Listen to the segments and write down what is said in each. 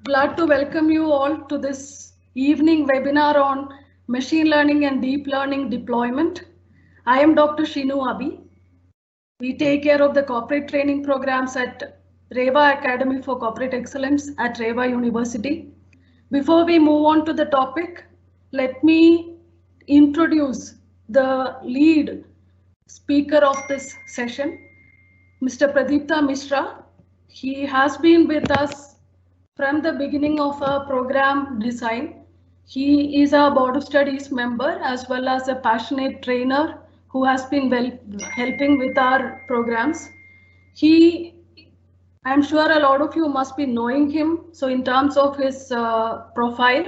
Glad to welcome you all to this evening webinar on machine learning and deep learning deployment. I am Dr. Shinu Abi. We take care of the corporate training programs at REVA Academy for Corporate Excellence at REVA University. Before we move on to the topic, let me introduce the lead speaker of this session, Mr. Pradeepta Mishra. He has been with us from the beginning of our program design. He is a board of studies member as well as a passionate trainer who has been helping with our programs. I'm sure a lot of you must be knowing him. So in terms of his profile,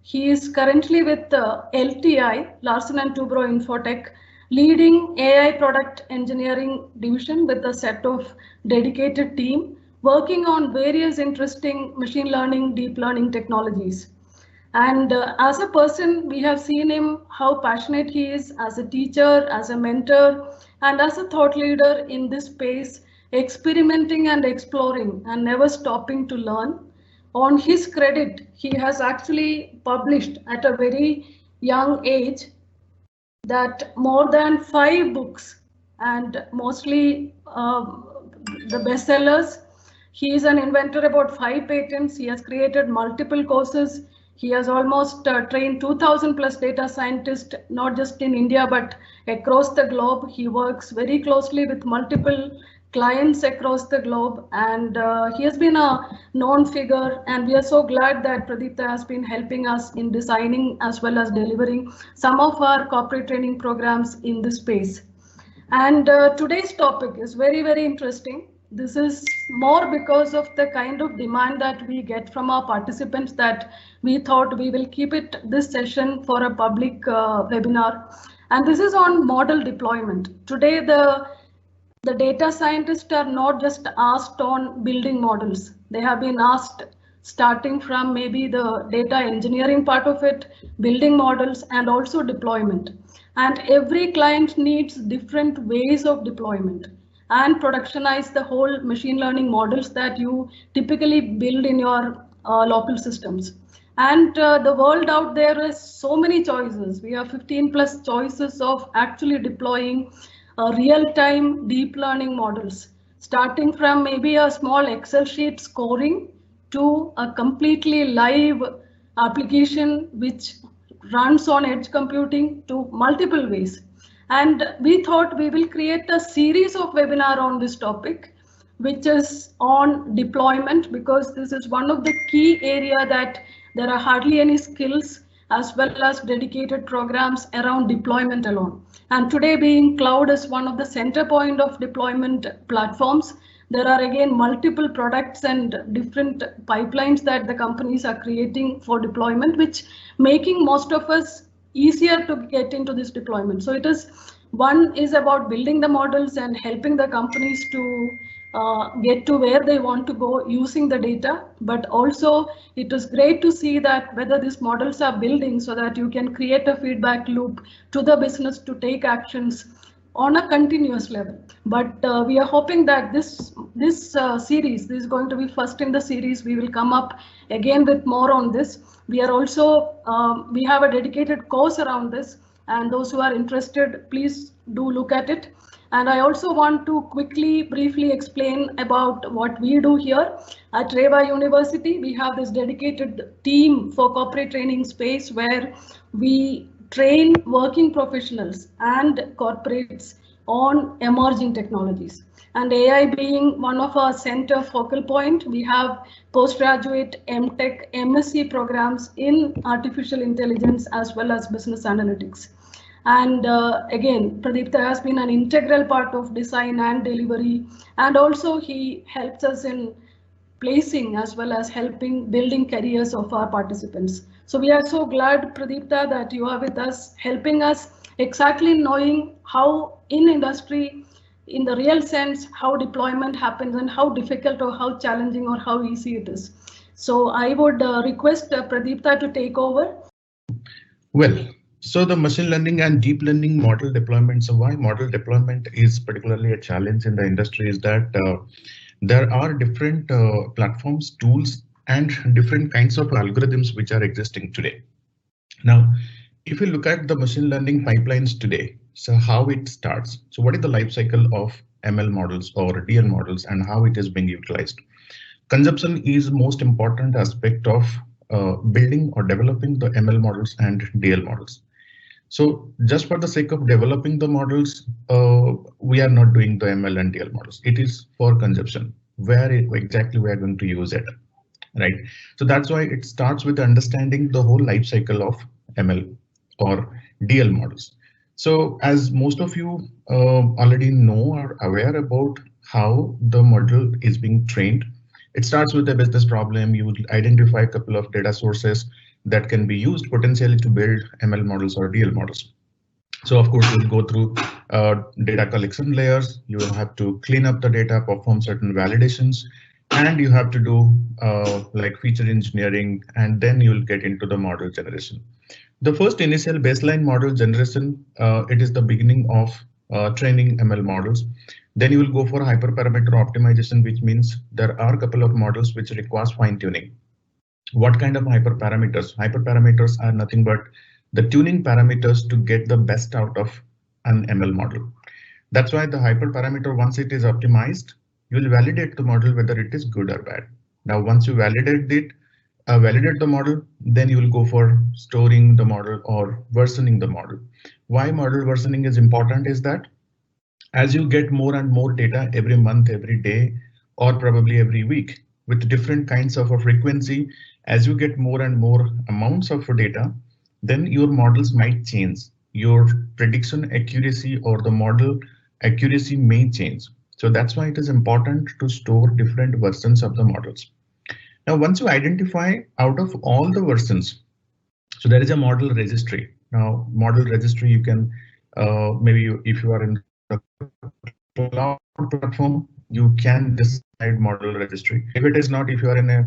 he is currently with LTI, Larsen Toubro Infotech, leading AI product engineering division with a set of dedicated team working on various interesting machine learning, deep learning technologies. And as a person, we have seen him how passionate he is as a teacher, as a mentor, and as a thought leader in this space, experimenting and exploring and never stopping to learn. On his credit, he has actually published at a very young age that more than 5 books and mostly the bestsellers. He is an inventor about 5 patents. He has created multiple courses. He has almost trained 2000 plus data scientists, not just in India, but across the globe. He works very closely with multiple clients across the globe, and he has been a known figure, and we are so glad that Pradeepta has been helping us in designing as well as delivering some of our corporate training programs in this space. And today's topic is very, very interesting. This is more because of the kind of demand that we get from our participants that we thought we will keep it this session for a public webinar. And this is on model deployment. Today, the data scientists are not just asked on building models. They have been asked starting from maybe the data engineering part of it, building models, and also deployment. And every client needs different ways of deployment and productionize the whole machine learning models that you typically build in your local systems. And the world out there is so many choices. We have 15 plus choices of actually deploying real-time deep learning models, starting from maybe a small Excel sheet scoring to a completely live application which runs on edge computing to multiple ways. And we thought we will create a series of webinar on this topic, which is on deployment, because this is one of the key area that there are hardly any skills as well as dedicated programs around deployment alone. And today, being cloud is one of the center point of deployment platforms, there are again multiple products and different pipelines that the companies are creating for deployment, which making most of us easier to get into this deployment. So it is, one is about building the models and helping the companies to get to where they want to go using the data, but also it is great to see that whether these models are building so that you can create a feedback loop to the business to take actions on a continuous level. But we are hoping that this series, this is going to be first in the series. We will come up again with more on this. We are also, we have a dedicated course around this, and those who are interested, please do look at it. And I also want to quickly, briefly explain about what we do here at REVA University. We have this dedicated team for corporate training space where we train working professionals and corporates on emerging technologies. And AI being one of our center focal point, we have postgraduate M.Tech, M.Sc programs in artificial intelligence as well as business analytics. And again, Pradeepta has been an integral part of design and delivery, and also he helps us in placing as well as helping building careers of our participants. So we are so glad, Pradeepta, that you are with us, helping us exactly knowing how in industry, in the real sense, how deployment happens and how difficult or how challenging or how easy it is. So I would request Pradeepta to take over. Well, so the machine learning and deep learning model deployment. So why model deployment is particularly a challenge in the industry is that there are different platforms, tools and different kinds of algorithms which are existing today. Now, if you look at the machine learning pipelines today, so how it starts. So what is the life cycle of ML models or DL models and how it is being utilized? Consumption is most important aspect of building or developing the ML models and DL models. So just for the sake of developing the models, we are not doing the ML and DL models. It is for consumption. Exactly we are going to use it, right? So that's why it starts with understanding the whole life cycle of ML or DL models. So as most of you already know or aware about how the model is being trained, it starts with a business problem. You would identify a couple of data sources that can be used potentially to build ML models or DL models. So of course, you'll go through data collection layers. You will have to clean up the data, perform certain validations, and you have to do like feature engineering, and then you'll get into the model generation. The first initial baseline model generation, it is the beginning of training ML models. Then you will go for hyperparameter optimization, which means there are a couple of models which requires fine tuning. What kind of hyperparameters? Hyperparameters are nothing but the tuning parameters to get the best out of an ML model. That's why the hyperparameter, once it is optimized, you will validate the model whether it is good or bad. Now, once you validate the model, then you will go for storing the model or versioning the model. Why model versioning is important is that as you get more and more data every month, every day, or probably every week with different kinds of a frequency, as you get more and more amounts of data, then your models might change. Your prediction accuracy or the model accuracy may change. So that's why it is important to store different versions of the models. Now, once you identify out of all the versions, so there is a model registry. Now, model registry, you can if you are in the cloud platform, you can decide model registry. If it is not, if you are in a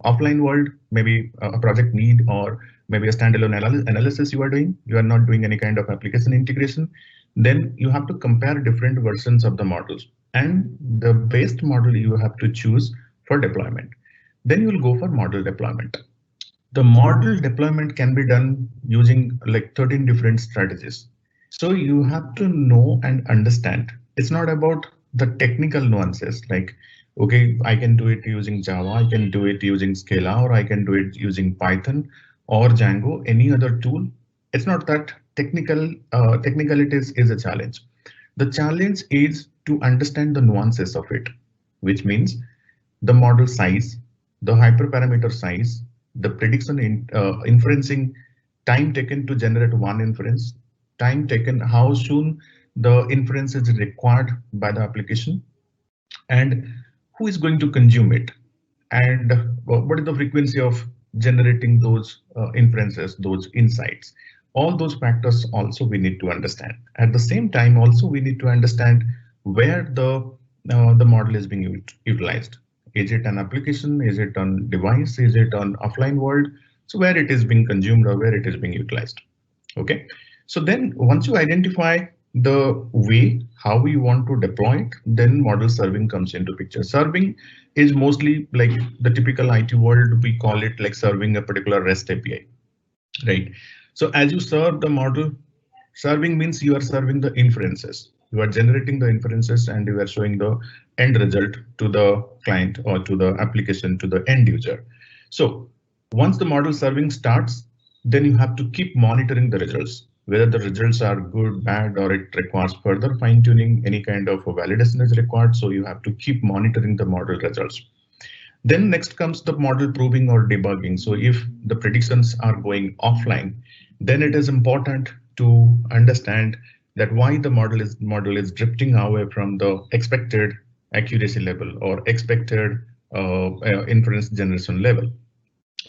offline world, maybe a project need or maybe a standalone analysis you are doing, you are not doing any kind of application integration, then you have to compare different versions of the models and the best model you have to choose for deployment. Then you will go for model deployment. The model deployment can be done using like 13 different strategies. So you have to know and understand. It's not about the technical nuances like, okay, I can do it using Java, I can do it using Scala, or I can do it using Python or Django, any other tool. It's not that technical. Technicalities is a challenge. The challenge is to understand the nuances of it, which means the model size, the hyperparameter size, the prediction inferencing time taken to generate one inference, time taken, how soon the inference is required by the application, and who is going to consume it, and what is the frequency of generating those inferences, those insights. All those factors also we need to understand. At the same time, also we need to understand where the model is being utilized. Is it an application? Is it on device? Is it on offline world? So where it is being consumed or where it is being utilized. Okay. So then once you identify the way how we want to deploy it, then model serving comes into picture. Serving is mostly like the typical IT world, we call it like serving a particular REST API, right? So as you serve the model, serving means you are serving the inferences. You are generating the inferences and you are showing the end result to the client or to the application, to the end user. So once the model serving starts, then you have to keep monitoring the results, whether the results are good, bad, or it requires further fine tuning, any kind of validation is required. So you have to keep monitoring the model results. Then next comes the model proving or debugging. So if the predictions are going offline, then it is important to understand that why the model is drifting away from the expected accuracy level or expected inference generation level.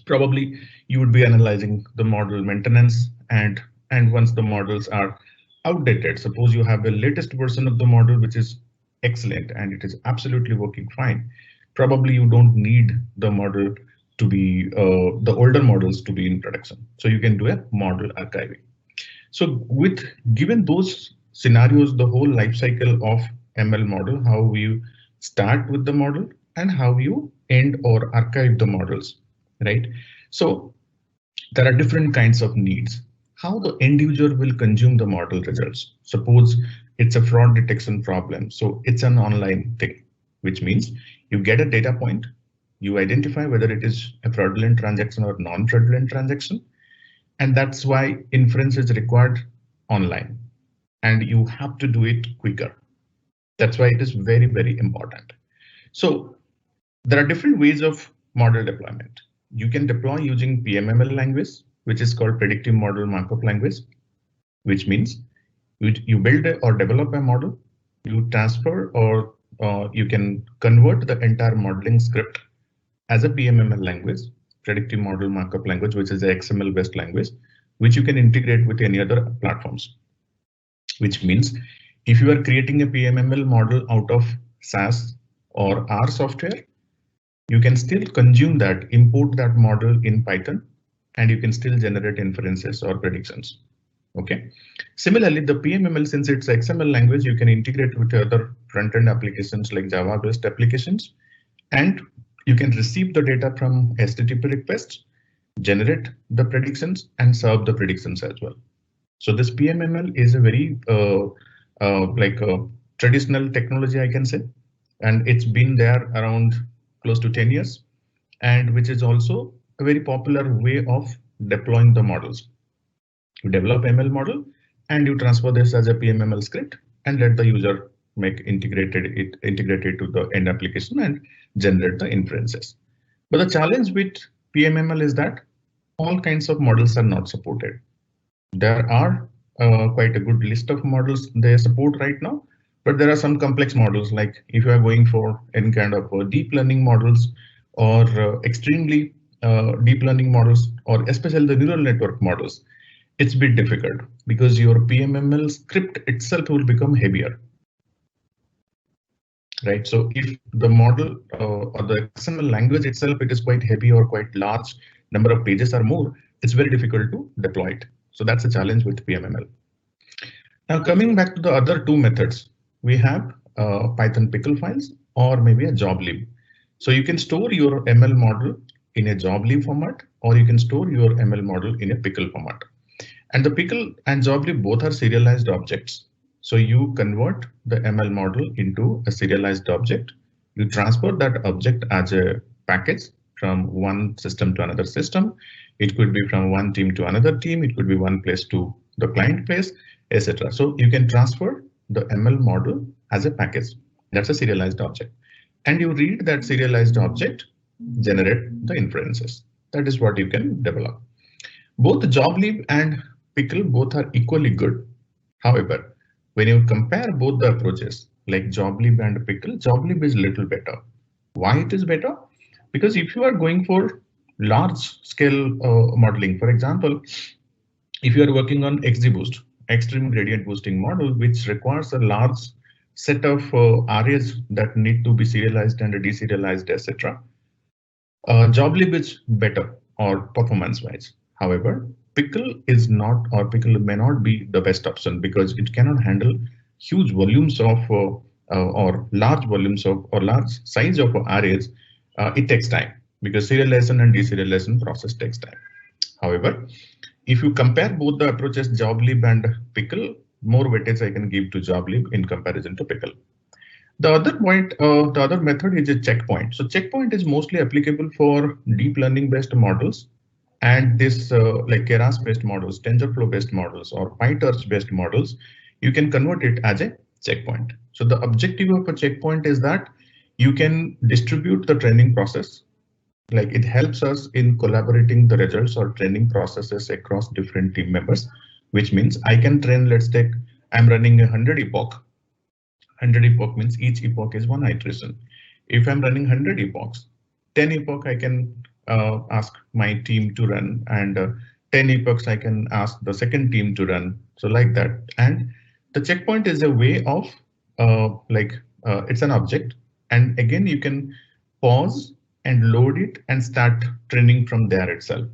Probably you would be analyzing the model maintenance, and once the models are outdated, suppose you have the latest version of the model which is excellent and it is absolutely working fine, probably you don't need the model to be the older models to be in production, so you can do a model archiving. So with given those scenarios, the whole life cycle of ML model, how you start with the model and how you end or archive the models, right? So there are different kinds of needs. How the end user will consume the model results. Suppose it's a fraud detection problem. So it's an online thing, which means you get a data point, you identify whether it is a fraudulent transaction or non-fraudulent transaction. And that's why inference is required online and you have to do it quicker. That's why it is very, very important. So there are different ways of model deployment. You can deploy using PMML language, which is called predictive model markup language, which means you build or develop a model, you transfer or you can convert the entire modeling script as a PMML language, predictive model markup language, which is a XML based language, which you can integrate with any other platforms. Which means if you are creating a PMML model out of SAS or R software, you can still consume that, import that model in Python, and you can still generate inferences or predictions. Okay. Similarly, the PMML, since it's XML language, you can integrate with other front-end applications like Java-based applications, and you can receive the data from HTTP requests, generate the predictions, and serve the predictions as well. So this PMML is a very traditional technology, I can say, and it's been there around close to 10 years, and which is also a very popular way of deploying the models. You develop ML model and you transfer this as a PMML script and let the user make integrated to the end application and generate the inferences. But the challenge with PMML is that all kinds of models are not supported. There are quite a good list of models they support right now, but there are some complex models, like if you are going for any kind of deep learning models or extremely deep learning models, or especially the neural network models, it's a bit difficult because your PMML script itself will become heavier. Right, so if the model or the XML language itself, it is quite heavy or quite large number of pages or more, it's very difficult to deploy it. So that's a challenge with PMML. Now coming back to the other two methods, we have Python Pickle files or maybe a job-lib. So you can store your ML model in a job-lib format, or you can store your ML model in a Pickle format. And the Pickle and job-lib both are serialized objects. So you convert the ML model into a serialized object. You transfer that object as a package from one system to another system. It could be from one team to another team. It could be one place to the client place, etc. So you can transfer the ML model as a package. That's a serialized object. And you read that serialized object, generate the inferences. That is what you can develop. Both job-lib and Pickle both are equally good. However, when you compare both the approaches, like job-lib and Pickle, job-lib is a little better. Why it is better? Because if you are going for large scale modeling, for example, if you are working on XGBoost, extreme gradient boosting model, which requires a large set of arrays that need to be serialized and deserialized, etc. Job-lib is better or performance-wise. However, Pickle is not, or Pickle may not be the best option because it cannot handle huge volumes of or large volumes of or large size of arrays. It takes time because serialization and deserialization process takes time. However, if you compare both the approaches, job-lib and Pickle, more weightage I can give to job-lib in comparison to Pickle. The other point, the other method is a checkpoint. So checkpoint is mostly applicable for deep learning based models, and this like Keras based models, TensorFlow based models, or PyTorch based models. You can convert it as a checkpoint. So the objective of a checkpoint is that you can distribute the training process. Like it helps us in collaborating the results or training processes across different team members, which means I can train, let's take, I'm running 100 epoch. 100 epoch means each epoch is one iteration. If I'm running 100 epochs, 10 epoch I can ask my team to run, and 10 epochs I can ask the second team to run. So like that. And the checkpoint is a way of it's an object. And again, you can pause and load it and start training from there itself.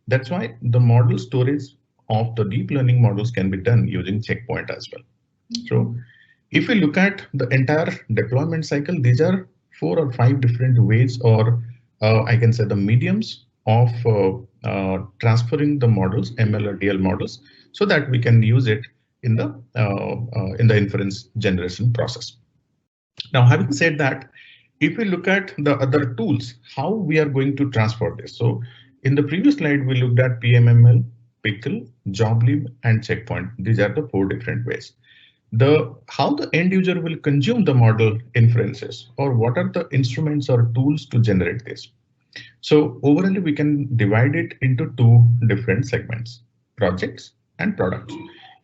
That's why the model storage of the deep learning models can be done using checkpoint as well. So if we look at the entire deployment cycle, these are 4 or 5 different ways, or I can say the mediums of transferring the models, ML or DL models, so that we can use it in the inference generation process. Now, having said that, if we look at the other tools, how we are going to transfer this. So in the previous slide, we looked at PMML, Pickle, JobLib, and Checkpoint. These are the 4 different ways. How the end user will consume the model inferences, or what are the instruments or tools to generate this. So overall, we can divide it into 2 different segments, projects and products.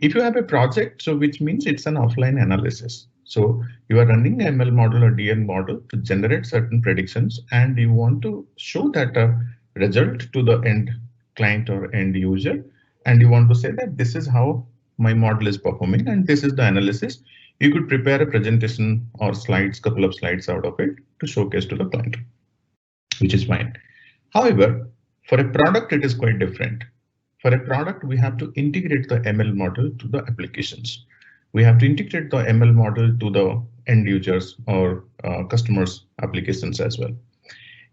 If you have a project, so which means it's an offline analysis. So you are running an ML model or DL model to generate certain predictions, and you want to show that result to the end client or end user. And you want to say that this is how my model is performing, and this is the analysis. You could prepare a presentation or slides, couple of slides out of it to showcase to the client, which is fine. However, for a product, it is quite different. For a product, we have to integrate the ML model to the applications. We have to integrate the ML model to the end users or customers' applications as well.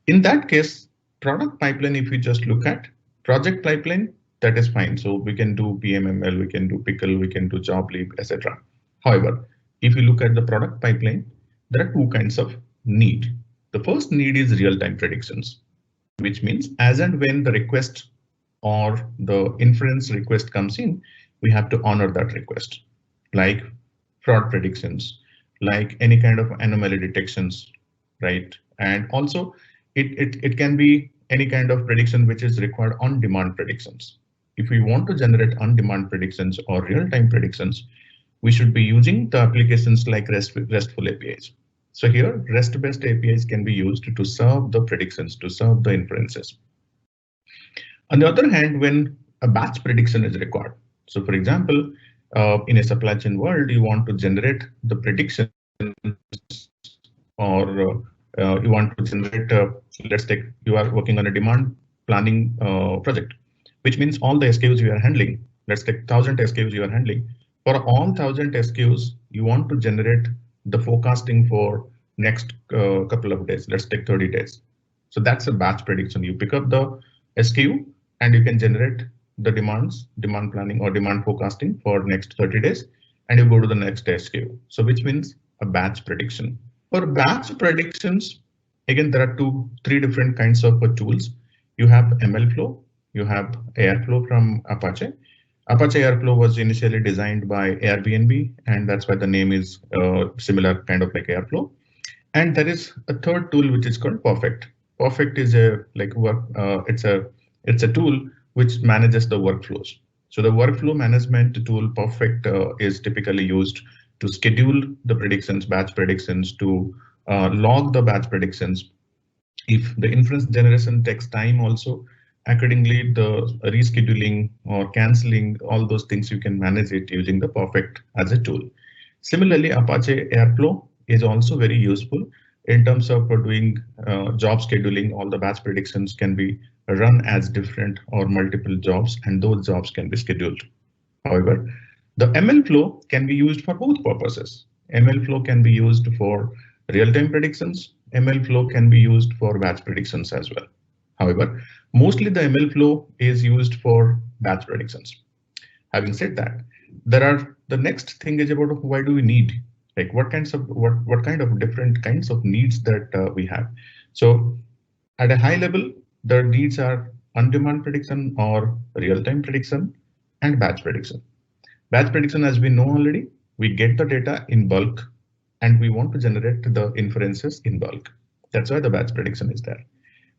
In that case, product pipeline, if you just look at project pipeline, that is fine. So we can do PMML, we can do Pickle, we can do JobLib, etc. However, if you look at the product pipeline, there are 2 kinds of need. The first need is real-time predictions, which means as and when the request or the inference request comes in, we have to honor that request, like fraud predictions, like any kind of anomaly detections, right? And also it can be any kind of prediction which is required on-demand predictions. If we want to generate on-demand predictions or real-time predictions, we should be using the applications like RESTful APIs. So here, REST-based APIs can be used to serve the predictions, to serve the inferences. On the other hand, when a batch prediction is required, so for example, in a supply chain world, you want to generate the predictions, or you want to generate, let's take, you are working on a demand planning project, which means all the SKUs you are handling, let's take 1,000 SKUs you are handling. For all 1,000 SKUs, you want to generate the forecasting for next couple of days, let's take 30 days. So that's a batch prediction. You pick up the SKU and you can generate the demand planning or demand forecasting for next 30 days, and you go to the next SKU. So which means a batch prediction. For batch predictions, again, there are 3 different kinds of tools. You have MLflow, you have Airflow from Apache. Apache Airflow was initially designed by Airbnb, and that's why the name is similar, kind of like Airflow. And there is a third tool which is called Perfect. Perfect is it's a tool which manages the workflows. So the workflow management tool Perfect is typically used to schedule the predictions, batch predictions, to log the batch predictions. If the inference generation takes time also, accordingly the rescheduling or canceling, all those things you can manage it using the Perfect as a tool. Similarly, Apache Airflow is also very useful in terms of doing job scheduling. All the batch predictions can be run as different or multiple jobs, and those jobs can be scheduled. However, the MLflow can be used for both purposes. MLflow can be used for real-time predictions. MLflow can be used for batch predictions as well. However, mostly the MLflow is used for batch predictions. Having said that, the next thing is about why do we need, like what kind of different kinds of needs that we have. So at a high level, the needs are on-demand prediction or real-time prediction and batch prediction. Batch prediction, as we know already, we get the data in bulk and we want to generate the inferences in bulk. That's why the batch prediction is there.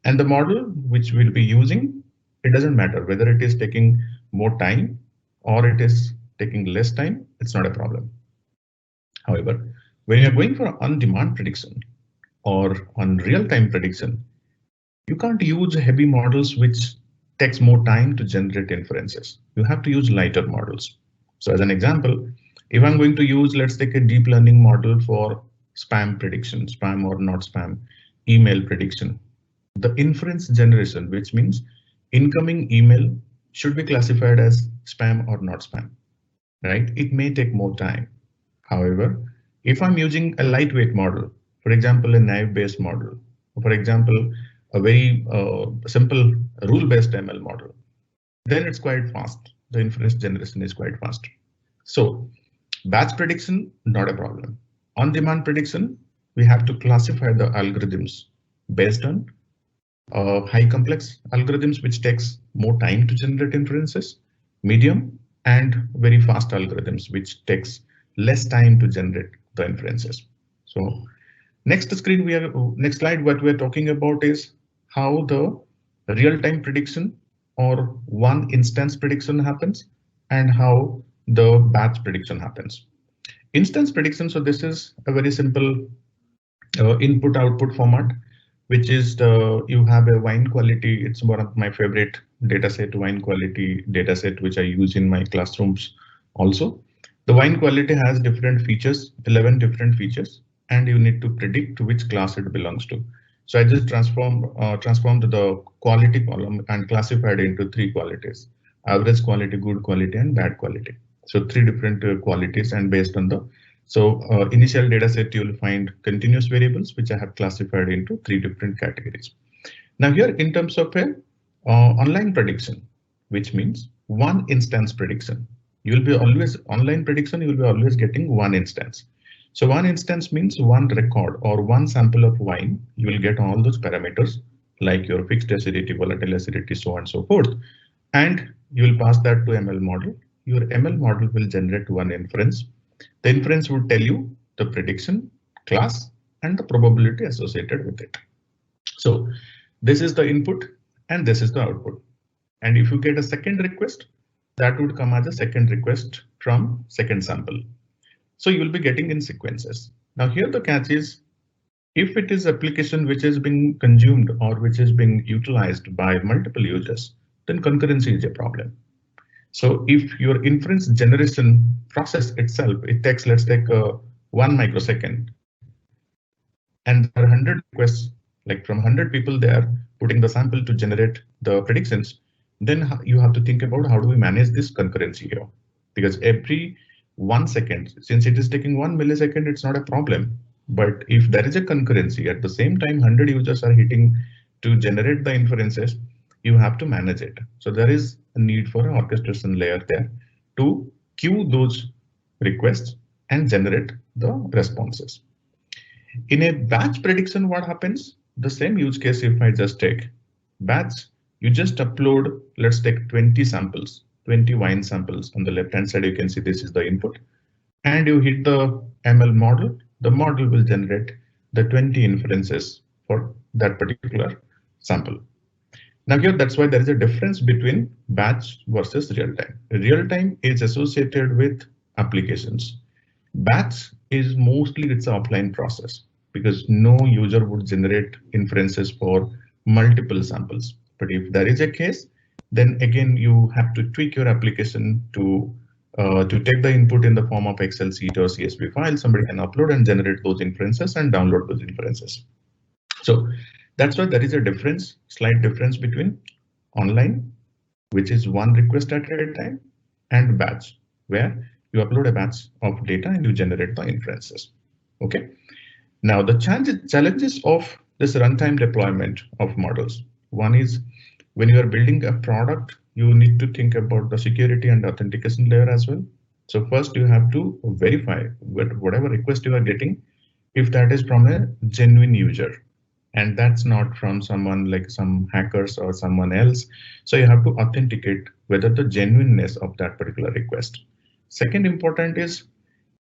And the model which we'll be using, it doesn't matter whether it is taking more time or it is taking less time, it's not a problem. However, when you're going for on-demand prediction or on real-time prediction, you can't use heavy models which takes more time to generate inferences. You have to use lighter models. So as an example, if I'm going to use, let's take a deep learning model for spam prediction, spam or not spam, email prediction. The inference generation, which means incoming email, should be classified as spam or not spam, right? It may take more time. However, if I'm using a lightweight model, For example, a naive-based model. For example, a very simple rule-based ML model. Then it's quite fast. The inference generation is quite fast. So batch prediction, not a problem. On-demand prediction, we have to classify the algorithms based on high complex algorithms, which takes more time to generate inferences, medium, and very fast algorithms, which takes less time to generate the inferences. So next slide, what we're talking about is how the real-time prediction or one instance prediction happens and how the batch prediction happens. Instance prediction, so this is a very simple input output format, which is you have a wine quality. It's one of my favorite dataset, wine quality dataset, which I use in my classrooms also. The wine quality has different features, 11 different features, and you need to predict which class it belongs to. So I just transformed the quality column and classified into 3 qualities: average quality, good quality, and bad quality. So 3 different qualities, and based on the initial data set, you will find continuous variables, which I have classified into 3 different categories. Now here, in terms of a online prediction, which means one instance prediction, you will be always online prediction. You will be always getting one instance. So one instance means one record or one sample of wine. You will get all those parameters like your fixed acidity, volatile acidity, so on and so forth, and you will pass that to ML model. Your ML model will generate one inference. The inference would tell you the prediction, class, and the probability associated with it. So this is the input and this is the output. And if you get a second request, that would come as a second request from second sample. So you will be getting in sequences. Now here the catch is, if it is application which is being consumed or which is being utilized by multiple users, then concurrency is a problem. So if your inference generation process itself, it takes, let's take 1 microsecond, and there are 100 requests, like from 100 people there putting the sample to generate the predictions, then you have to think about how do we manage this concurrency here? Because every 1 second, since it is taking 1 millisecond, it's not a problem. But if there is a concurrency at the same time, 100 users are hitting to generate the inferences, you have to manage it. So there is a need for an orchestration layer there to queue those requests and generate the responses. In a batch prediction, what happens? The same use case, if I just take batch, you just upload, let's take 20 samples, 20 wine samples. On the left hand side, you can see this is the input, and you hit the ML model. The model will generate the 20 inferences for that particular sample. Now here, that's why there is a difference between batch versus real time. Real time is associated with applications. Batch is mostly it's an offline process because no user would generate inferences for multiple samples. But if there is a case, then again you have to tweak your application to take the input in the form of Excel sheet or CSV file. Somebody can upload and generate those inferences and download those inferences. So that's why there is a difference, slight difference between online, which is one request at a time, and batch, where you upload a batch of data and you generate the inferences. Okay. Now the challenges of this runtime deployment of models. One is when you are building a product, you need to think about the security and authentication layer as well. So first you have to verify whatever request you are getting, if that is from a genuine user, and that's not from someone like some hackers or someone else. So you have to authenticate whether the genuineness of that particular request. Second important is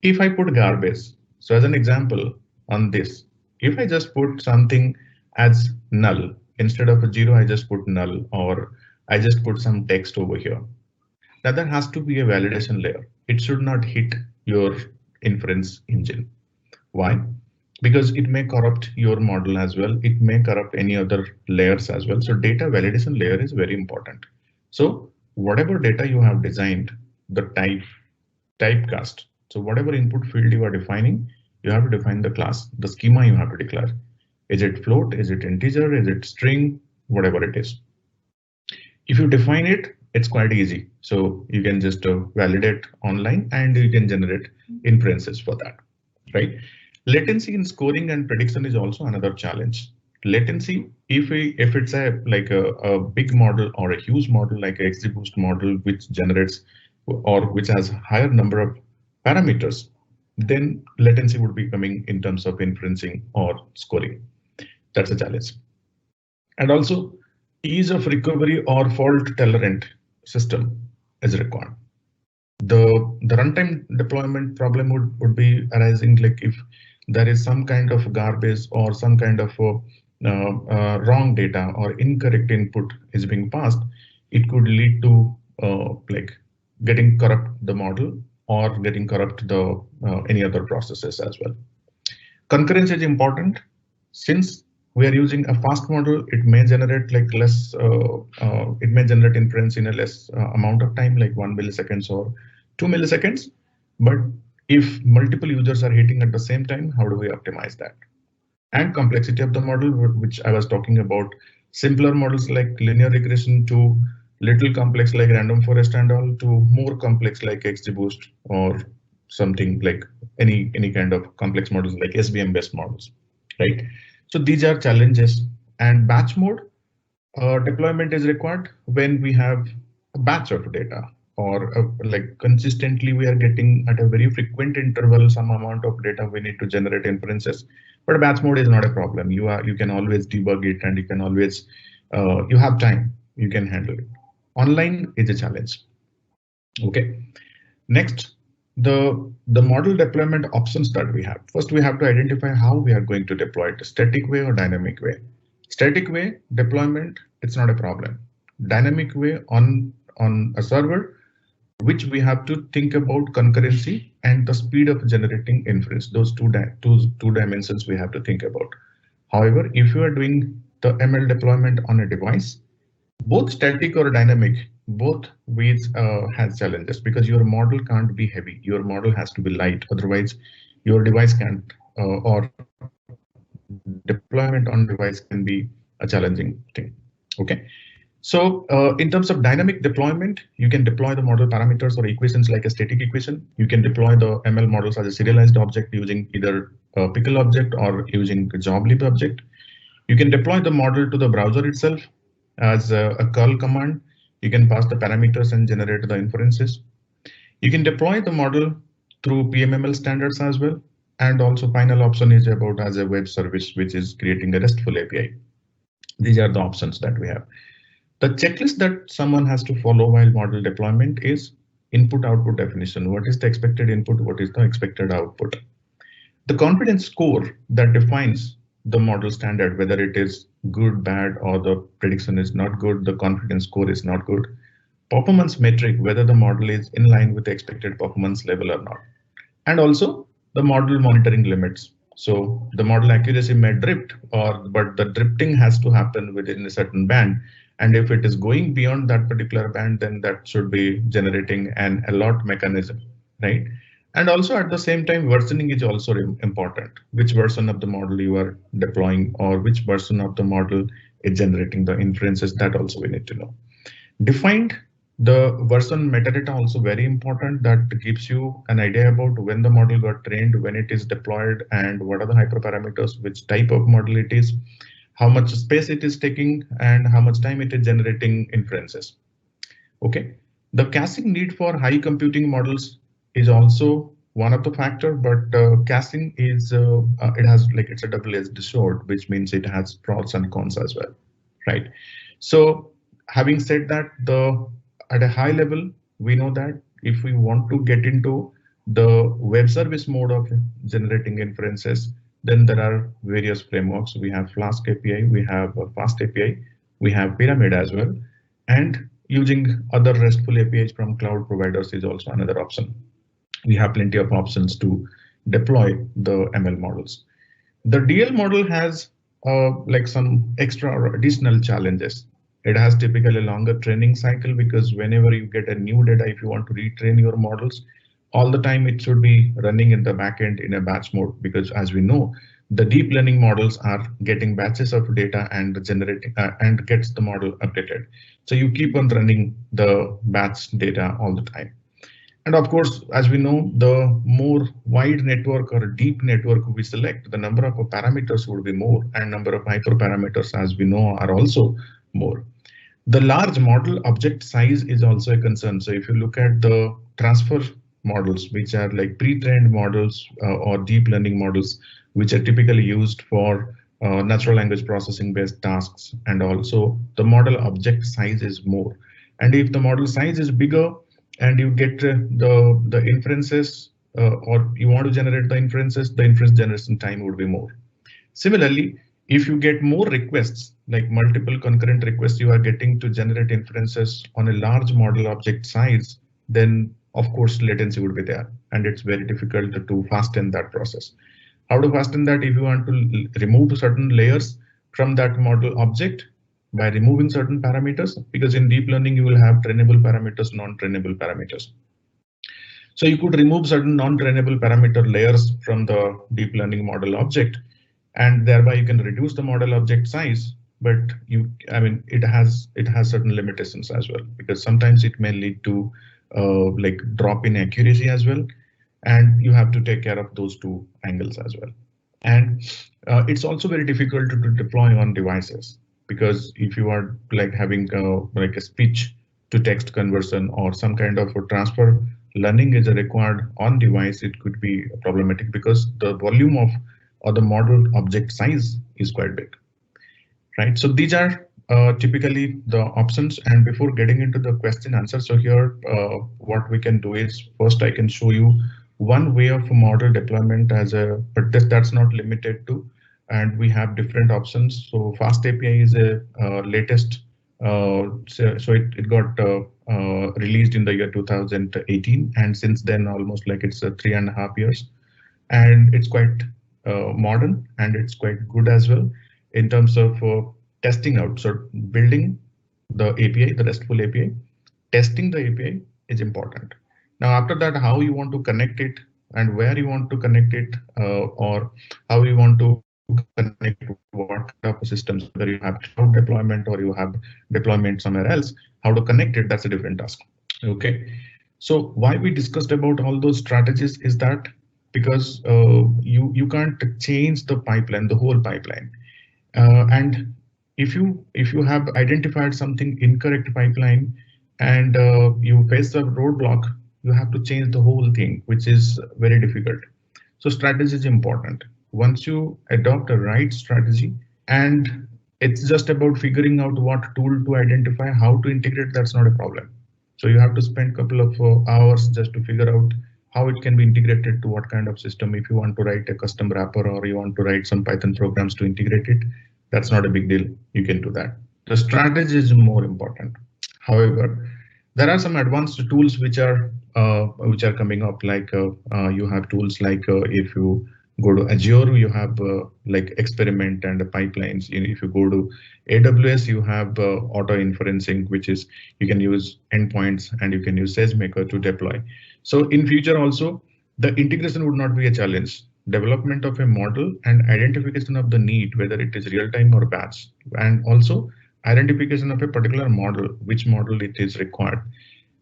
if I put garbage. So as an example on this, if I just put something as null, instead of a 0, I just put null, or I just put some text over here. Now there has to be a validation layer. It should not hit your inference engine. Why? Because it may corrupt your model as well. It may corrupt any other layers as well. So data validation layer is very important. So whatever data you have designed, the typecast. So whatever input field you are defining, you have to define the class, the schema you have to declare. Is it float? Is it integer? Is it string? Whatever it is. If you define it, it's quite easy. So you can just validate online and you can generate inferences for that, right? Latency in scoring and prediction is also another challenge. Latency, if it's a big model or a huge model like a XGBoost model which generates or which has higher number of parameters, then latency would be coming in terms of inferencing or scoring. That's a challenge. And also ease of recovery or fault tolerant system is required. The runtime deployment problem would be arising like if there is some kind of garbage or some kind of wrong data or incorrect input is being passed, it could lead to like getting corrupt the model or getting corrupt the any other processes as well. Concurrency is important. Since we are using a fast model, it may generate like less, it may generate inference in a less amount of time, like 1 milliseconds or 2 milliseconds. But if multiple users are hitting at the same time, how do we optimize that? And complexity of the model, which I was talking about, simpler models like linear regression to little complex like random forest and all to more complex like XGBoost or something like any kind of complex models like SVM based models, right? So these are challenges. And batch mode deployment is required when we have a batch of data or like consistently we are getting at a very frequent interval some amount of data we need to generate inferences. But batch mode is not a problem. You can always debug it and you can always you have time, you can handle it. Online is a challenge. Okay. Next, the model deployment options that we have. First, we have to identify how we are going to deploy it, static way or dynamic way. Static way deployment, it's not a problem. Dynamic way on a server, which we have to think about concurrency and the speed of generating inference. Those two dimensions we have to think about. However, if you are doing the ML deployment on a device, both static or dynamic, both ways has challenges because your model can't be heavy. Your model has to be light. Otherwise, your device can't or deployment on device can be a challenging thing. Okay. So in terms of dynamic deployment, you can deploy the model parameters or equations like a static equation. You can deploy the ML models as a serialized object using either a Pickle object or using a joblib object. You can deploy the model to the browser itself as a curl command. You can pass the parameters and generate the inferences. You can deploy the model through PMML standards as well. And also final option is about as a web service, which is creating a RESTful API. These are the options that we have. The checklist that someone has to follow while model deployment is input output definition. What is the expected input? What is the expected output? The confidence score that defines the model standard, whether it is good, bad, or the prediction is not good, the confidence score is not good. Performance metric, whether the model is in line with the expected performance level or not. And also the model monitoring limits. So the model accuracy may drift, but the drifting has to happen within a certain band. And if it is going beyond that particular band, then that should be generating an alert mechanism, right? And also at the same time, versioning is also important. Which version of the model you are deploying or which version of the model is generating the inferences, that also we need to know. Defined the version metadata also very important. That gives you an idea about when the model got trained, when it is deployed, and what are the hyperparameters, which type of model it is, how much space it is taking, and how much time it is generating inferences. Okay, the caching need for high computing models is also one of the factor, but caching is it has like it's a double-edged sword, which means it has pros and cons as well, right? So having said that, at a high level, we know that if we want to get into the web service mode of generating inferences, then there are various frameworks. We have Flask API, we have Fast API, we have Pyramid as well, and using other RESTful APIs from cloud providers is also another option. We have plenty of options to deploy the ML models. The DL model has like some extra or additional challenges. It has typically a longer training cycle because whenever you get a new data, if you want to retrain your models, all the time it should be running in the backend in a batch mode, because as we know, the deep learning models are getting batches of data and generating and gets the model updated. So you keep on running the batch data all the time. And of course, as we know, the more wide network or deep network we select, the number of parameters would be more, and number of hyperparameters, as we know, are also more. The large model object size is also a concern. So if you look at the transfer models, which are like pre-trained models or deep learning models, which are typically used for natural language processing based tasks, and also the model object size is more. And if the model size is bigger and you get the inferences or you want to generate the inference generation time would be more. Similarly, if you get more requests, like multiple concurrent requests you are getting to generate inferences on a large model object size, then of course latency would be there, and it's very difficult to fasten that process. How to fasten that? If you want to remove certain layers from that model object by removing certain parameters, because in deep learning you will have trainable parameters, non-trainable parameters. So you could remove certain non-trainable parameter layers from the deep learning model object, and thereby you can reduce the model object size. But I mean, it has certain limitations as well, because sometimes it may lead to like drop in accuracy as well, and you have to take care of those two angles as well. And it's also very difficult to deploy on devices, because if you are like having like a speech to text conversion or some kind of a transfer learning is required on device, it could be problematic because the volume of or the model object size is quite big, right? So these are typically the options. And before getting into the question answer, so here what we can do is, first I can show you one way of model deployment as a, but that's not limited to, and we have different options. So fast API is a latest, so it got released in the year 2018, and since then almost like it's 3.5 years, and it's quite modern and it's quite good as well in terms of testing out. So building the API, the RESTful API, testing the API is important. Now after that, how you want to connect it and where you want to connect it, or how you want to connect what kind of systems, whether you have cloud deployment or you have deployment somewhere else, how to connect it, that's a different task. Okay. So why we discussed about all those strategies is that because you can't change the pipeline, the whole pipeline, and if you have identified something incorrect pipeline and you face a roadblock, you have to change the whole thing, which is very difficult. So strategy is important. Once you adopt a right strategy, and it's just about figuring out what tool to identify, how to integrate, that's not a problem. So you have to spend a couple of hours just to figure out how it can be integrated to what kind of system. If you want to write a custom wrapper or you want to write some Python programs to integrate it, that's not a big deal. You can do that. The strategy is more important. However, there are some advanced tools which are coming up. Like you have tools like if you go to Azure, you have like experiment and pipelines. If you go to AWS, you have auto inferencing, which is you can use endpoints and you can use Sagemaker to deploy. So in future also, the integration would not be a challenge. Development of a model and identification of the need, whether it is real time or batch, and also identification of a particular model, which model it is required,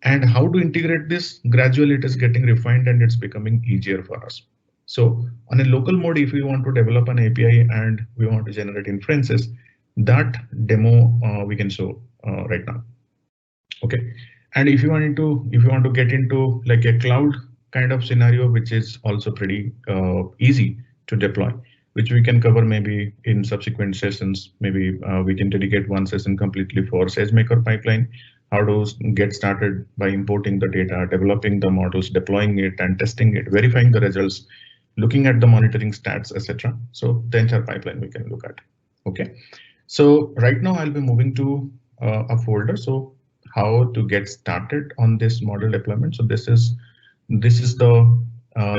and how to integrate this. Gradually it is getting refined and it's becoming easier for us. So on a local mode, if we want to develop an API and we want to generate inferences, that demo we can show right now. Okay. And if you want to get into like a cloud kind of scenario, which is also pretty easy to deploy, which we can cover maybe in subsequent sessions. Maybe we can dedicate one session completely for Sagemaker pipeline, how to get started by importing the data, developing the models, deploying it and testing it, verifying the results, looking at the monitoring stats, etc. So the entire pipeline we can look at. Okay. So right now I'll be moving to a folder. So how to get started on this model deployment. So this is the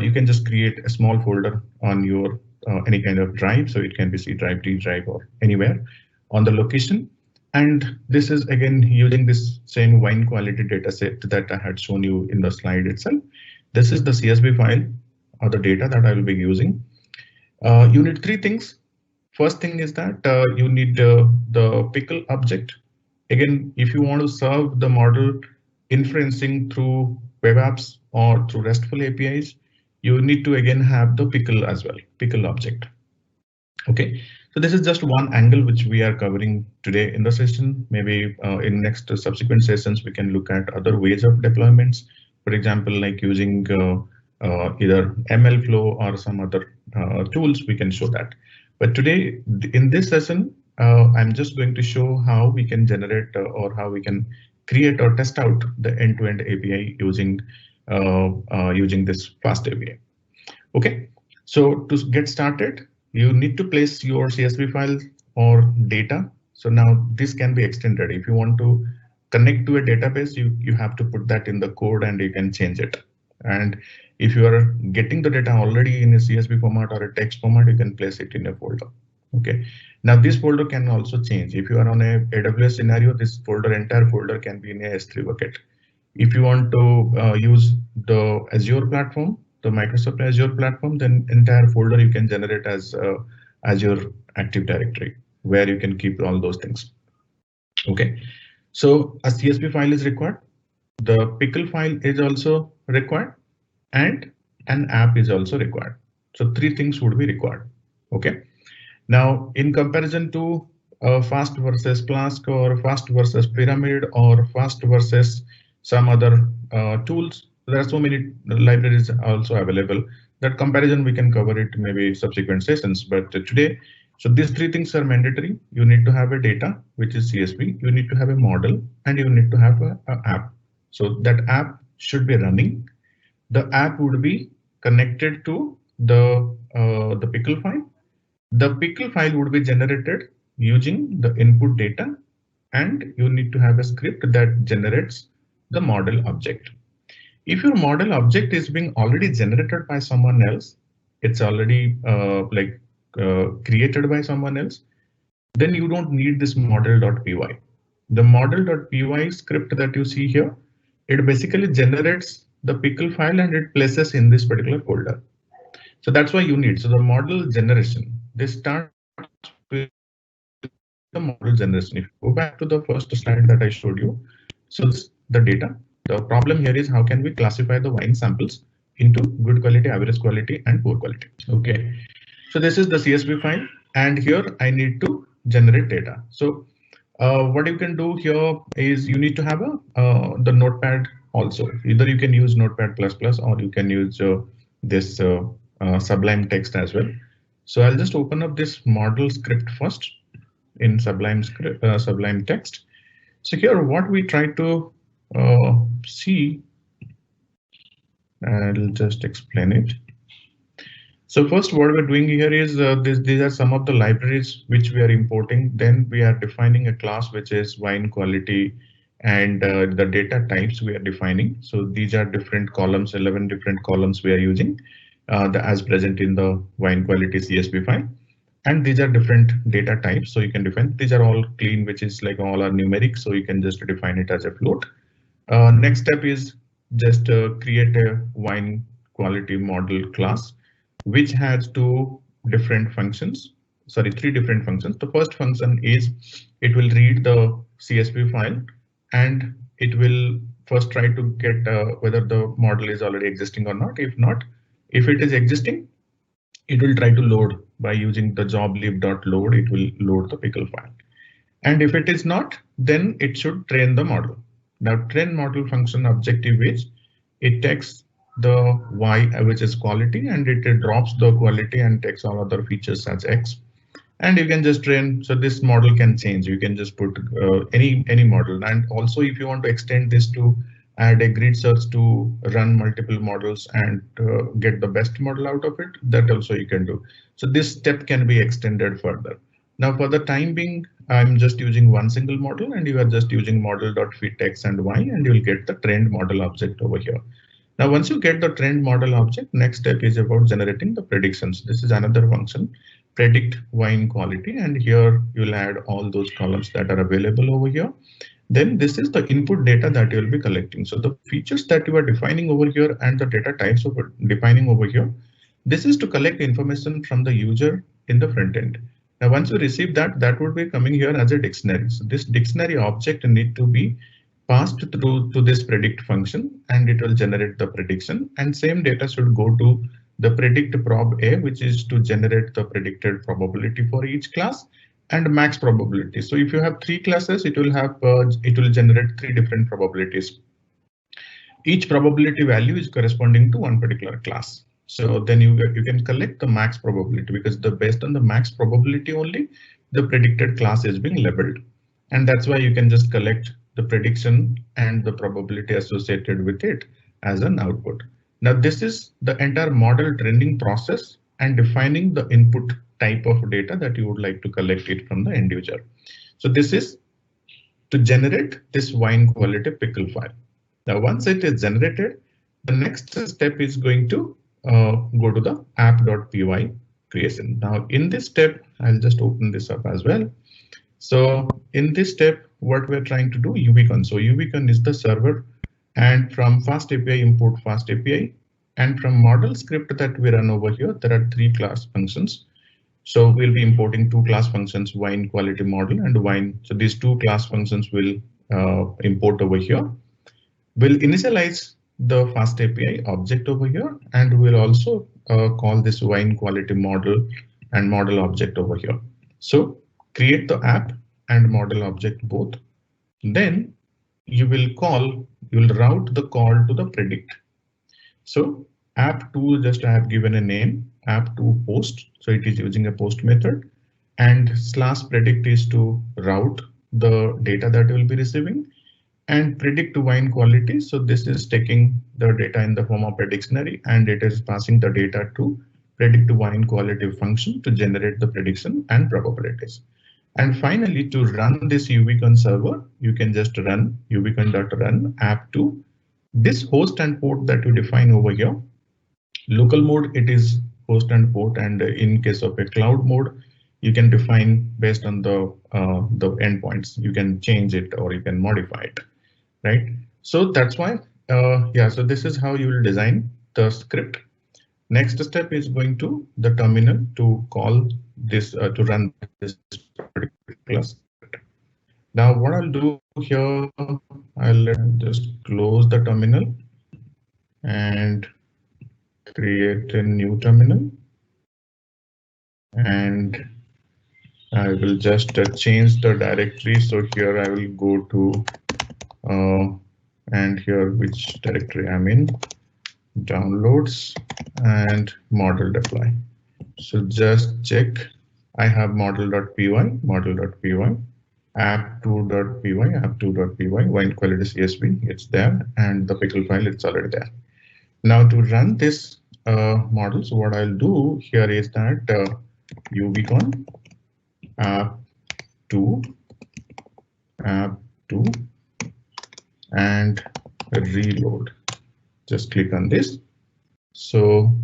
you can just create a small folder on your any kind of drive. So it can be C drive, D drive, or anywhere on the location. And this is again using this same wine quality data set that I had shown you in the slide itself. This is the CSV file or the data that I will be using. You need three things. First thing is that you need the Pickle object. Again, if you want to serve the model inferencing through web apps or through RESTful APIs, you need to again have the Pickle as well, Pickle object. Okay, so this is just one angle which we are covering today in the session. Maybe in next subsequent sessions, we can look at other ways of deployments. For example, like using either ML flow or some other tools, we can show that. But today in this session, I'm just going to show how we can generate or how we can create or test out the end-to-end API using this fast API. Okay, so to get started, you need to place your CSV file or data. So now this can be extended. If you want to connect to a database, you have to put that in the code and you can change it. And if you are getting the data already in a CSV format or a text format, you can place it in a folder. Okay, now this folder can also change. If you are on a AWS scenario, this folder, entire folder can be in a S3 bucket. If you want to use the Azure platform, the Microsoft Azure platform, then entire folder you can generate as Azure Active Directory, where you can keep all those things. Okay, so a CSV file is required. The Pickle file is also required, and an app is also required. So three things would be required. Okay. Now, in comparison to fast versus Flask or fast versus Pyramid or fast versus some other tools, there are so many libraries also available. That comparison we can cover it maybe subsequent sessions, but today, so these three things are mandatory. You need to have a data, which is CSV, you need to have a model, and you need to have an app. So that app should be running. The app would be connected to the Pickle file. The Pickle file would be generated using the input data, and you need to have a script that generates the model object. If your model object is being already generated by someone else, it's already created by someone else, then you don't need this model.py. The model.py script that you see here, it basically generates the Pickle file and it places in this particular folder. So that's why you need. So the model generation, this starts with the model generation. If you go back to the first slide that I showed you, so the data. The problem here is how can we classify the wine samples into good quality, average quality, and poor quality. Okay, so this is the CSV file, and here I need to generate data. So what you can do here is you need to have the notepad also. Either you can use Notepad++ or you can use this Sublime text as well. So I'll just open up this model script first in Sublime text. So here what we try to see, I'll just explain it. So first what we're doing here is these are some of the libraries which we are importing. Then we are defining a class which is wine quality, and the data types we are defining. So these are different columns, 11 different columns we are using as present in the wine quality CSV file. And these are different data types. So you can define, these are all clean, which is like all are numeric. So you can just define it as a float. Next step is just create a wine quality model class, which has three different functions. The first function is it will read the CSV file and it will first try to get whether the model is already existing or not. If not, if it is existing, it will try to load by using the job_lib.load. It will load the Pickle file. And if it is not, then it should train the model. Now train model function objective is it takes the y, which is quality, and it drops the quality and takes all other features as x. And you can just train. So this model can change. You can just put any model. And also if you want to extend this to add a grid search to run multiple models and get the best model out of it, that also you can do. So this step can be extended further. Now for the time being, I'm just using one single model, and you are just using model.fit x and y, and you will get the trained model object over here. Now once you get the trained model object, next step is about generating the predictions. This is another function, predict wine quality, and here you'll add all those columns that are available over here. Then this is the input data that you'll be collecting. So the features that you are defining over here and the data types of defining over here, this is to collect information from the user in the front end. Now once you receive that, that would be coming here as a dictionary. So this dictionary object need to be passed through to this predict function, and it will generate the prediction, and same data should go to the predict prob A, which is to generate the predicted probability for each class, and max probability. So if you have 3 classes, it will generate 3 different probabilities. Each probability value is corresponding to one particular class. So then you can collect the max probability, because based on the max probability only the predicted class is being labeled, and that's why you can just collect the prediction and the probability associated with it as an output. Now this is the entire model training process and defining the input type of data that you would like to collect it from the end user. So this is to generate this wine quality pickle file. Now, once it is generated, the next step is going to go to the app.py creation. Now, in this step, I'll just open this up as well. So in this step, what we're trying to do, UVCon. So UVCon is the server, and from Fast API import Fast API, and from model script that we run over here, there are 3 class functions. So we'll be importing 2 class functions, wine quality model and wine. So these 2 class functions will import over here. We'll initialize the Fast API object over here, and we'll also call this wine quality model and model object over here. So create the app and model object both. Then you will route the call to the predict. So app2, just I have given a name, app2 post. So it is using a post method, and /predict is to route the data that you will be receiving, and predict wine quality. So this is taking the data in the form of a dictionary, and it is passing the data to predict wine quality function to generate the prediction and probabilities. And finally, to run this UVCon server, you can just run uvcon.run app2. This host and port that you define over here, local mode, it is host and port, and in case of a cloud mode, you can define based on the endpoints. You can change it or you can modify it, right? So that's why, so this is how you will design the script. Next step is going to the terminal to call this to run this particular script. Now what I'll do here, I'll just close the terminal and create a new terminal, and I will just change the directory. So here I will go to and here which directory I'm in, downloads and model deploy. So just check, I have model.py, app2.py, wine quality CSV, it's there, and the pickle file, it's already there. Now to run this model, so what I'll do here is that UVCon app2 and reload. Just click on this. So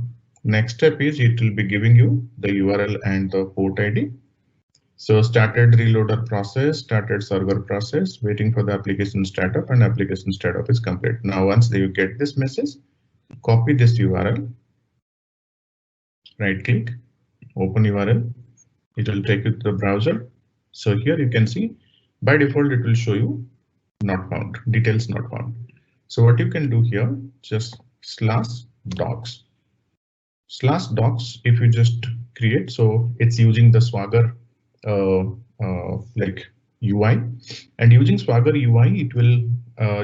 next step is it will be giving you the URL and the port ID. So started reloader process, started server process, waiting for the application startup, and application startup is complete. Now once you get this message, copy this URL, right click, open URL, it will take you to the browser. So here you can see by default it will show you not found, details not found. So what you can do here, just /docs. /docs, if you just create, so it's using the Swagger like UI, and using Swagger UI, it will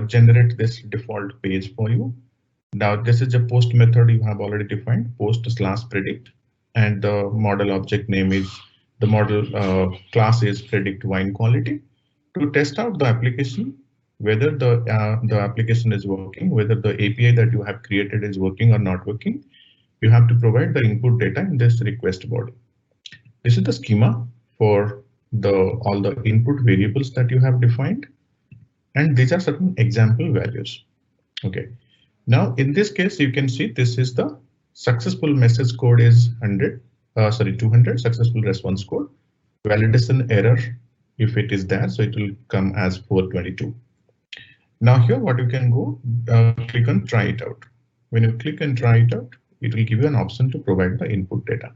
generate this default page for you. Now this is a post method you have already defined, post/predict, and the model object name is, the model class is predict wine quality. To test out the application, whether the application is working, whether the API that you have created is working or not working, you have to provide the input data in this request body. This is the schema for all the input variables that you have defined, and these are certain example values. Okay. Now in this case, you can see this is the successful message code is 200, successful response code, validation error if it is there, so it will come as 422. Now here what you can go, click on try it out. When you click and try it out, it will give you an option to provide the input data.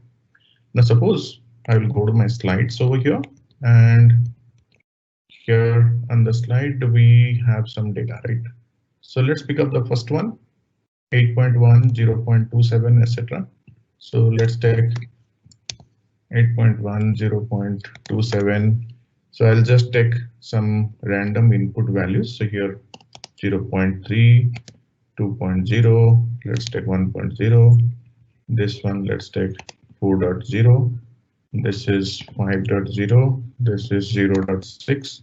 Now suppose I will go to my slides over here, and here on the slide, we have some data, right? So let's pick up the first one, 8.1, 0.27, etc. So let's take 8.1, 0.27. So I'll just take some random input values. So here 0.3, 2.0, let's take 1.0. This one, let's take 4.0. This is 5.0. This is 0.6,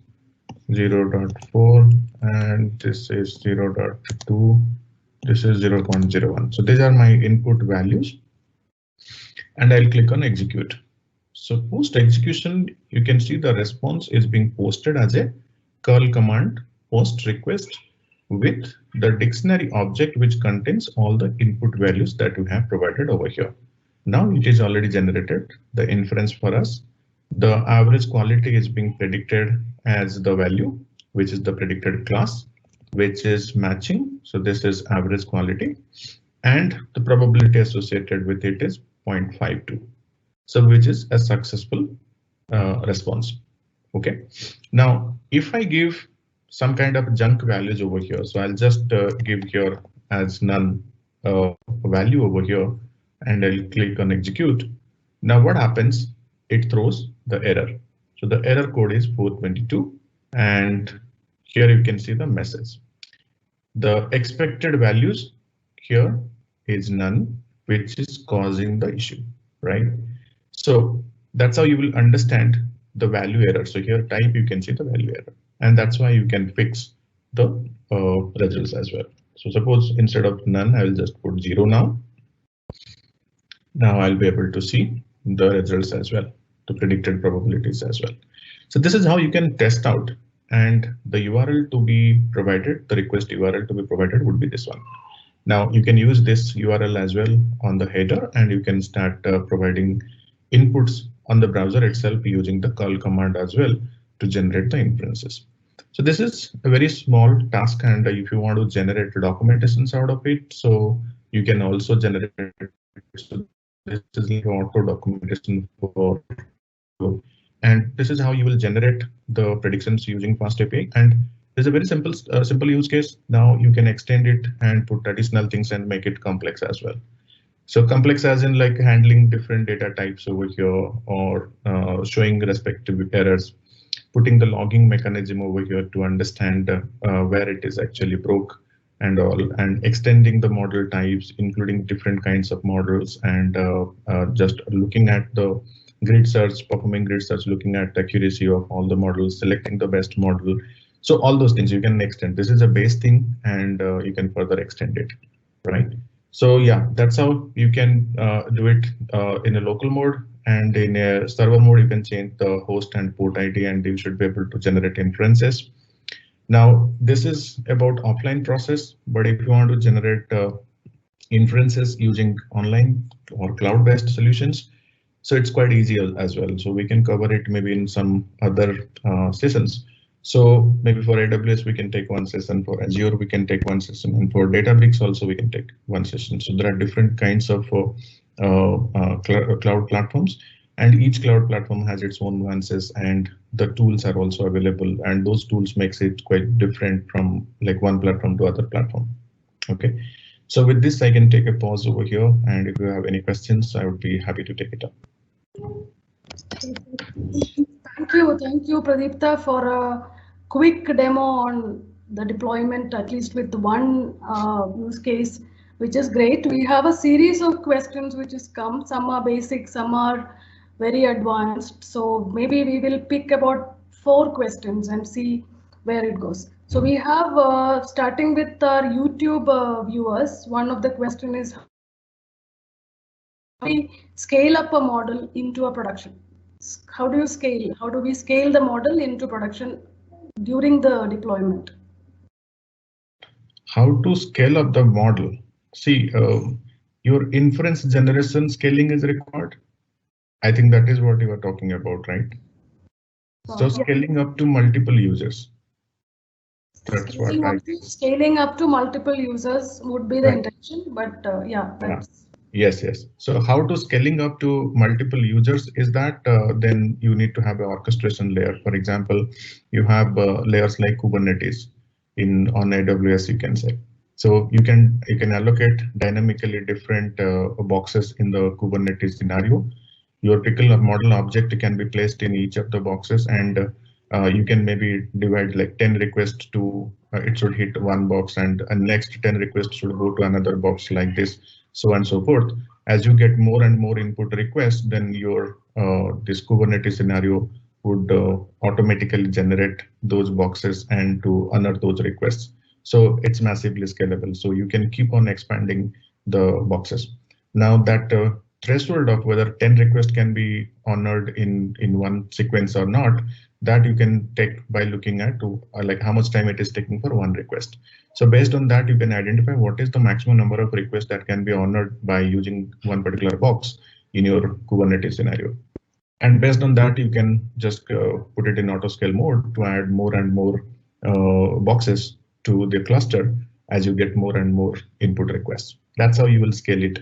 0.4, and this is 0.2. This is 0.01. So these are my input values, and I'll click on execute. So post execution, you can see the response is being posted as a curl command post request with the dictionary object, which contains all the input values that we have provided over here. Now it is already generated the inference for us. The average quality is being predicted as the value, which is the predicted class, which is matching. So this is average quality, and the probability associated with it is 0.52. So which is a successful response. Okay. Now, if I give some kind of junk values over here, so I'll just give here as none value over here, and I'll click on execute. Now what happens? It throws the error. So the error code is 422, and here you can see the message. The expected values here is none, which is causing the issue, right? So that's how you will understand the value error. So here type, you can see the value error, and that's why you can fix the results as well. So suppose instead of none, I will just put 0 now. Now I'll be able to see the results as well, the predicted probabilities as well. So this is how you can test out, and the URL to be provided, the request URL to be provided would be this one. Now you can use this URL as well on the header, and you can start providing inputs on the browser itself using the curl command as well to generate the inferences. So this is a very small task, and if you want to generate documentations out of it, so you can also generate. So this is like auto documentation for, and this is how you will generate the predictions using Fast API. And there's a very simple use case. Now you can extend it and put additional things and make it complex as well. So complex as in like handling different data types over here, or showing respective errors, putting the logging mechanism over here to understand where it is actually broke and all, and extending the model types, including different kinds of models, and just looking at the grid search, performing grid search, looking at the accuracy of all the models, selecting the best model. So all those things you can extend. This is a base thing, and you can further extend it, right? So yeah, that's how you can do it in a local mode, and in a server mode, you can change the host and port ID, and you should be able to generate inferences. Now, this is about offline process, but if you want to generate inferences using online or cloud-based solutions, so it's quite easy as well. So we can cover it maybe in some other sessions. So maybe for AWS, we can take one session, for Azure, we can take one session, and for Databricks also, we can take one session. So there are different kinds of cloud platforms, and each cloud platform has its own nuances, and the tools are also available, and those tools makes it quite different from like one platform to other platform. Okay, so with this, I can take a pause over here, and if you have any questions, I would be happy to take it up. Thank you, Pradeepta, for a quick demo on the deployment, at least with one use case, which is great. We have a series of questions which has come. Some are basic, some are very advanced. So maybe we will pick about 4 questions and see where it goes. So we have, starting with our YouTube viewers, one of the question is, how do we scale up a model into a production? How do you scale? How do we scale the model into production during the deployment? How to scale up the model? See, your inference generation scaling is required. I think that is what you are talking about, right? So scaling up to multiple users. That's what scaling up to multiple users would be the intention, but yeah, that's Yes, yes. So how to scaling up to multiple users is that then you need to have an orchestration layer. For example, you have layers like Kubernetes in on AWS, you can say. So you can allocate dynamically different boxes in the Kubernetes scenario. Your Pickle model object can be placed in each of the boxes, and you can maybe divide like 10 requests to it should hit one box, and next 10 requests should go to another box like this, so on and so forth. As you get more and more input requests, then your this Kubernetes scenario would automatically generate those boxes and to honor those requests. So it's massively scalable. So you can keep on expanding the boxes. Now that threshold of whether 10 requests can be honored in one sequence or not, that you can take by looking at to like how much time it is taking for one request. So based on that, you can identify what is the maximum number of requests that can be honored by using one particular box in your Kubernetes scenario. And based on that, you can just put it in auto scale mode to add more and more boxes to the cluster as you get more and more input requests. That's how you will scale it.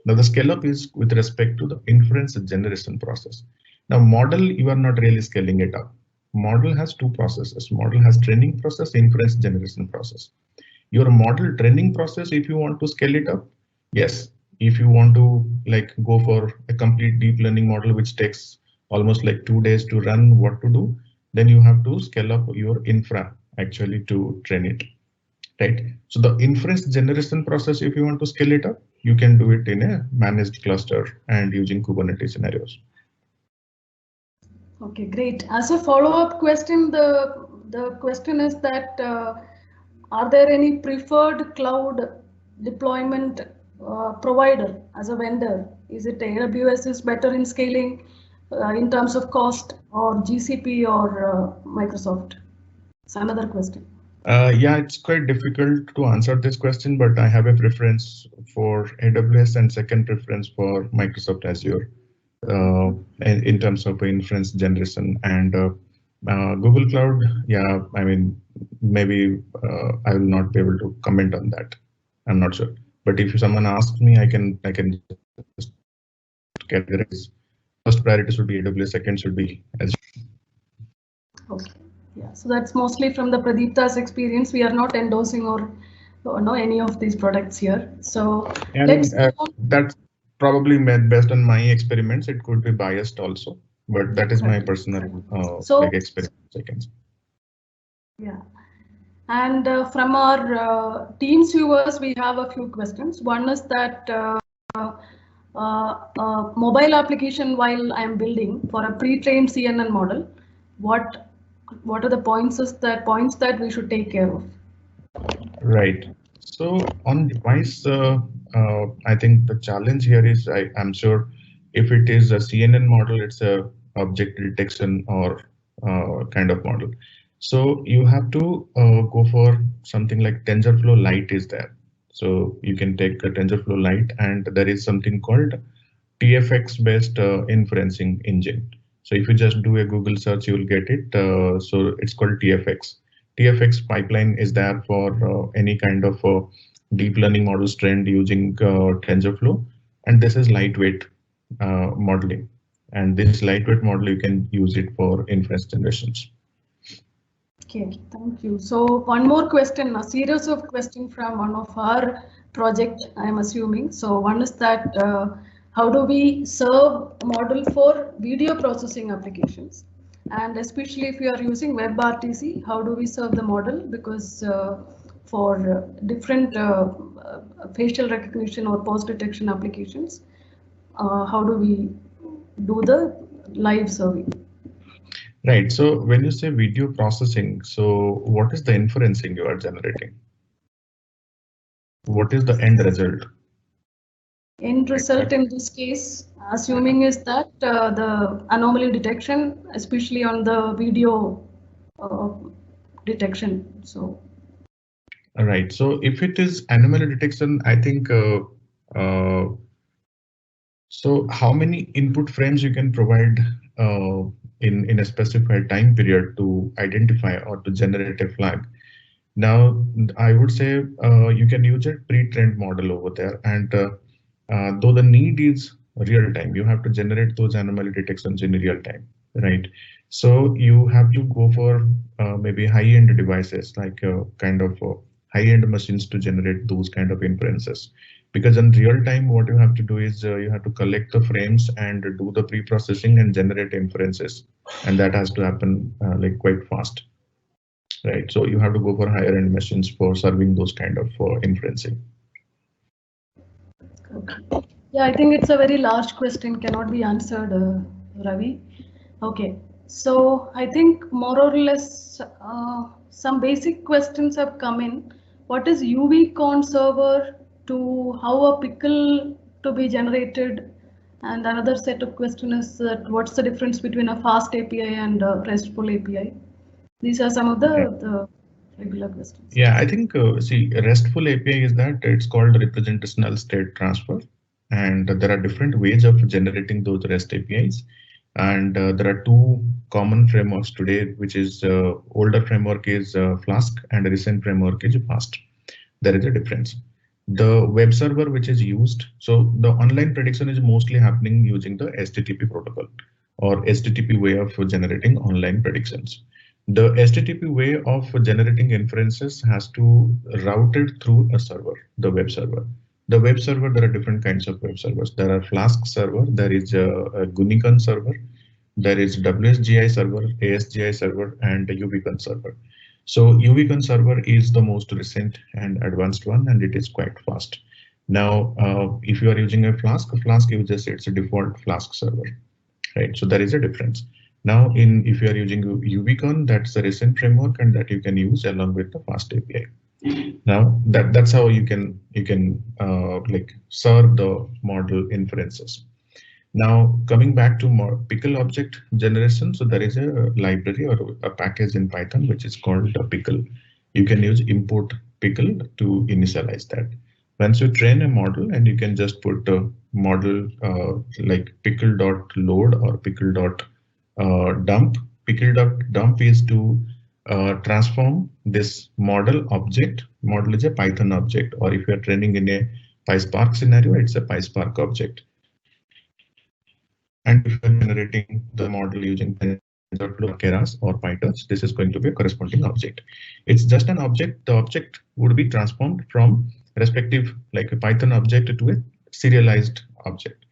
Now the scale up is with respect to the inference generation process. Now model, you are not really scaling it up. Model has two processes. Model has training process, inference generation process. Your model training process, if you want to scale it up, yes. If you want to like go for a complete deep learning model, which takes almost like 2 days to run what to do, then you have to scale up your infra actually to train it. Right. So the inference generation process, if you want to scale it up, you can do it in a managed cluster and using Kubernetes scenarios. Okay, great. As a follow-up question, the question is that are there any preferred cloud deployment provider as a vendor? Is it AWS is better in scaling in terms of cost, or GCP, or Microsoft? It's another question. Yeah, it's quite difficult to answer this question, but I have a preference for AWS and second preference for Microsoft Azure in terms of inference generation. And Google Cloud, yeah, I mean, maybe I will not be able to comment on that. I'm not sure. But if someone asks me, I can just categorize. First priority should be AWS, second should be Azure. Okay. Yeah, so that's mostly from the Pradeepta's experience. We are not endorsing or no any of these products here. So let's that's probably based on my experiments. It could be biased also, but that is my personal like experience, I can say. Yeah. And from our Teams viewers, we have a few questions. One is that mobile application while I'm building for a pre-trained CNN model, what are the points that we should take care of? Right. So on device, I think the challenge here is I'm sure if it is a CNN model, it's a object detection or kind of model. So you have to go for something like TensorFlow Lite is there. So you can take a TensorFlow Lite, and there is something called TFX based inferencing engine. So if you just do a Google search, you will get it. So it's called TFX. TFX pipeline is there for any kind of deep learning models trained using TensorFlow, and this is lightweight modeling. And this lightweight model, you can use it for inference generations. Okay, thank you. So one more question, a series of questions from one of our project, I'm assuming. So one is that how do we serve a model for video processing applications? And especially if you are using WebRTC, how do we serve the model? Because for different facial recognition or post detection applications, how do we do the live serving? Right. So when you say video processing, so what is the inferencing you are generating? What is the end result? End result in this case, assuming is that the anomaly detection, especially on the video detection. So. All right. So if it is anomaly detection, I think so how many input frames you can provide in a specified time period to identify or to generate a flag. Now, I would say you can use a pre-trained model over there, and though the need is real time. You have to generate those anomaly detections in real time, right? So you have to go for maybe high-end devices, like kind of high-end machines to generate those kind of inferences. Because in real time, what you have to do is you have to collect the frames and do the pre-processing and generate inferences, and that has to happen like quite fast, right? So you have to go for higher-end machines for serving those kind of inferencing. Okay. Yeah, I think it's a very large question, cannot be answered, Ravi. Okay, so I think more or less some basic questions have come in. What is UV-con server to how a pickle to be generated? And another set of question is that what's the difference between a fast API and a RESTful API? These are some of the regular questions. Yeah, I think see, RESTful API is that it's called representational state transfer, and there are different ways of generating those REST APIs. And there are two common frameworks today, which is older framework is Flask and recent framework is Fast. There is a difference. The web server which is used, so the online prediction is mostly happening using the HTTP protocol or HTTP way of generating online predictions. The HTTP way of generating inferences has to route it through a server, the web server. The web server, there are different kinds of web servers. There are Flask server, there is a Gunicon server, there is WSGI server, ASGI server, and a UBCon server. So UBCon server is the most recent and advanced one, and it is quite fast. Now, if you are using a Flask uses it's a default Flask server, right? So there is a difference. Now, if you are using UBCon, that's a recent framework, and that you can use along with the Fast API. Now, that's how you can like serve the model inferences. Now, coming back to Pickle object generation, so there is a library or a package in Python which is called Pickle. You can use import Pickle to initialize that. Once you train a model, and you can just put a model like pickle.load or pickle.dump. Pickle.dump is to transform this model object. Model is a Python object, or if you are training in a PySpark scenario, it's a PySpark object. And if you're generating the model using TensorFlow or Keras or PyTorch, this is going to be a corresponding object. It's just an object. The object would be transformed from respective like a Python object to a serialized object.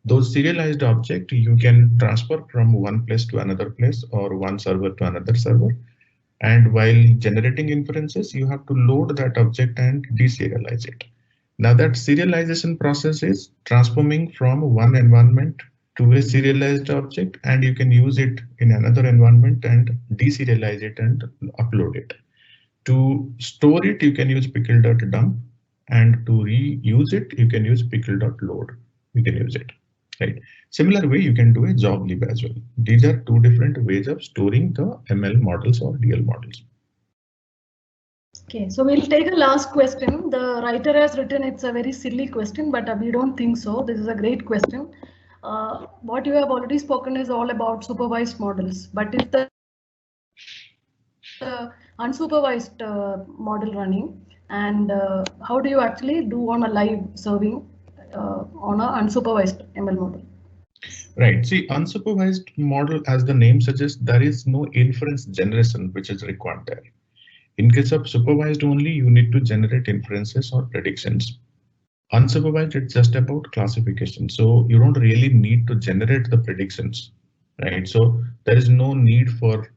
Those serialized object you can transfer from one place to another place or one server to another server. And while generating inferences, you have to load that object and deserialize it. Now that serialization process is transforming from one environment to a serialized object, and you can use it in another environment and deserialize it and upload it. To store it, you can use pickle.dump, and to reuse it, you can use pickle.load. You can use it, right? Similar way, you can do a job lib as well. These are two different ways of storing the ML models or DL models. Okay, so we'll take a last question. The writer has written it's a very silly question, but we don't think so. This is a great question. What you have already spoken is all about supervised models, but if the unsupervised model running, and how do you actually do on a live serving on a unsupervised ML model? Right. See, unsupervised model, as the name suggests, there is no inference generation which is required there. In case of supervised only, you need to generate inferences or predictions. Unsupervised, it's just about classification. So you don't really need to generate the predictions, right? So there is no need for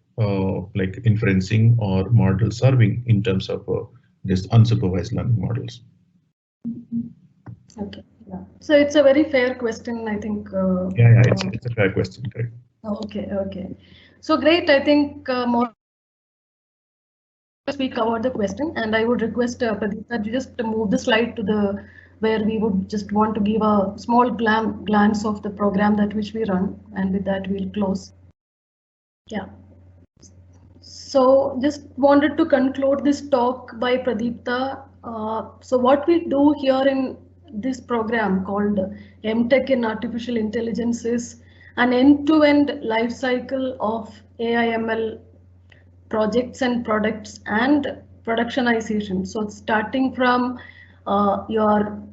like inferencing or model serving in terms of this unsupervised learning models. Okay, yeah. So it's a very fair question, I think. Yeah, it's a fair question, correct? Okay. So great. I think more we covered the question, and I would request Pradeepta to just move the slide to the where we would just want to give a small glance of the program that which we run, and with that we'll close. Yeah. So just wanted to conclude this talk by Pradeepta. So what we do here in this program called M.Tech in Artificial Intelligence is an end-to-end life cycle of AI/ML projects and products and productionization. So it's starting from your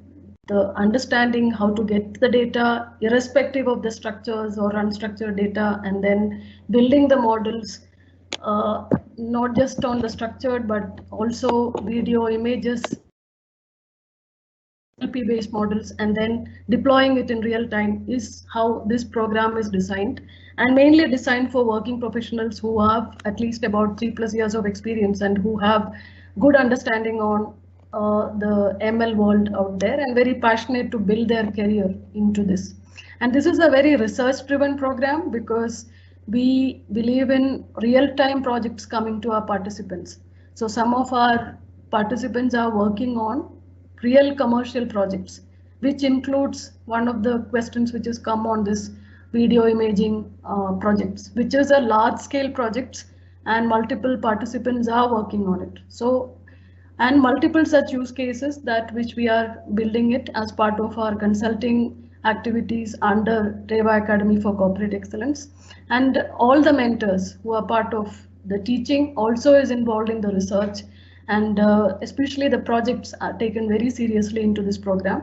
the understanding how to get the data irrespective of the structures or unstructured data, and then building the models, not just on the structured but also video, images, NLP based models, and then deploying it in real time is how this program is designed, and mainly designed for working professionals who have at least about 3+ years of experience and who have good understanding on the ML world out there and very passionate to build their career into this. And this is a very research driven program because we believe in real time projects coming to our participants. So some of our participants are working on real commercial projects, which includes one of the questions which has come on this video imaging projects, which is a large scale project and multiple participants are working on it. So, and multiple such use cases that which we are building it as part of our consulting activities under REVA Academy for Corporate Excellence. And all the mentors who are part of the teaching also is involved in the research, and especially the projects are taken very seriously into this program.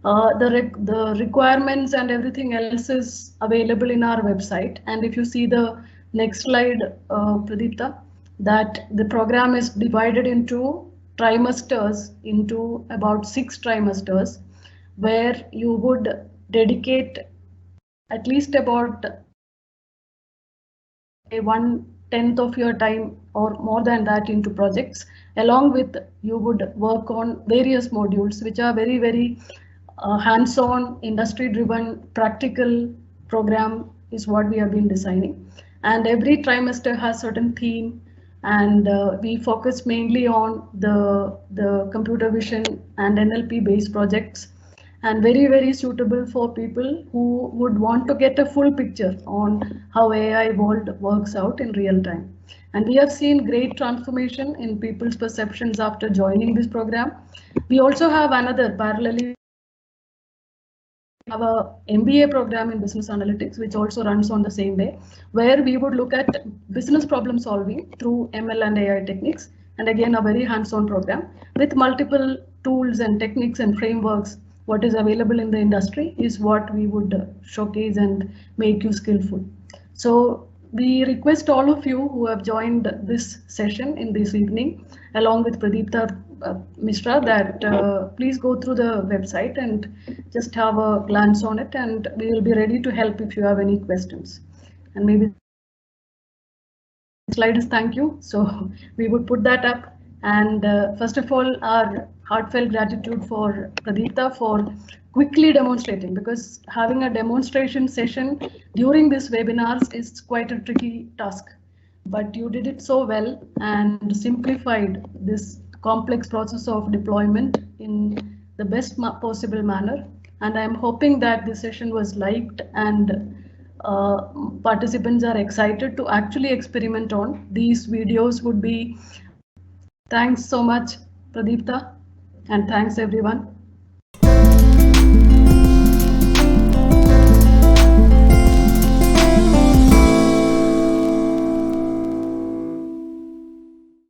The requirements and everything else is available in our website. And if you see the next slide, Pradeepta, that the program is divided into trimesters, into about 6 trimesters, where you would dedicate at least about a 1/10 of your time or more than that into projects. Along with, you would work on various modules which are very hands-on, industry-driven, practical program is what we have been designing. And every trimester has certain theme, and we focus mainly on the computer vision and NLP based projects, and very suitable for people who would want to get a full picture on how AI world works out in real time. And we have seen great transformation in people's perceptions after joining this program. We also have another parallelly have a MBA program in business analytics, which also runs on the same way, where we would look at business problem solving through ML and AI techniques. And again, a very hands-on program with multiple tools and techniques and frameworks. What is available in the industry is what we would showcase and make you skillful. So we request all of you who have joined this session in this evening, along with Pradeepta Mishra, that please go through the website and just have a glance on it, and we will be ready to help if you have any questions. And maybe the slide is thank you, so we would put that up. And first of all, our heartfelt gratitude for Pradeepta for quickly demonstrating, because having a demonstration session during this webinars is quite a tricky task. But you did it so well and simplified this complex process of deployment in the best possible manner. And I'm hoping that this session was liked and participants are excited to actually experiment on. These videos would be. Thanks so much, Pradeepta, and thanks everyone.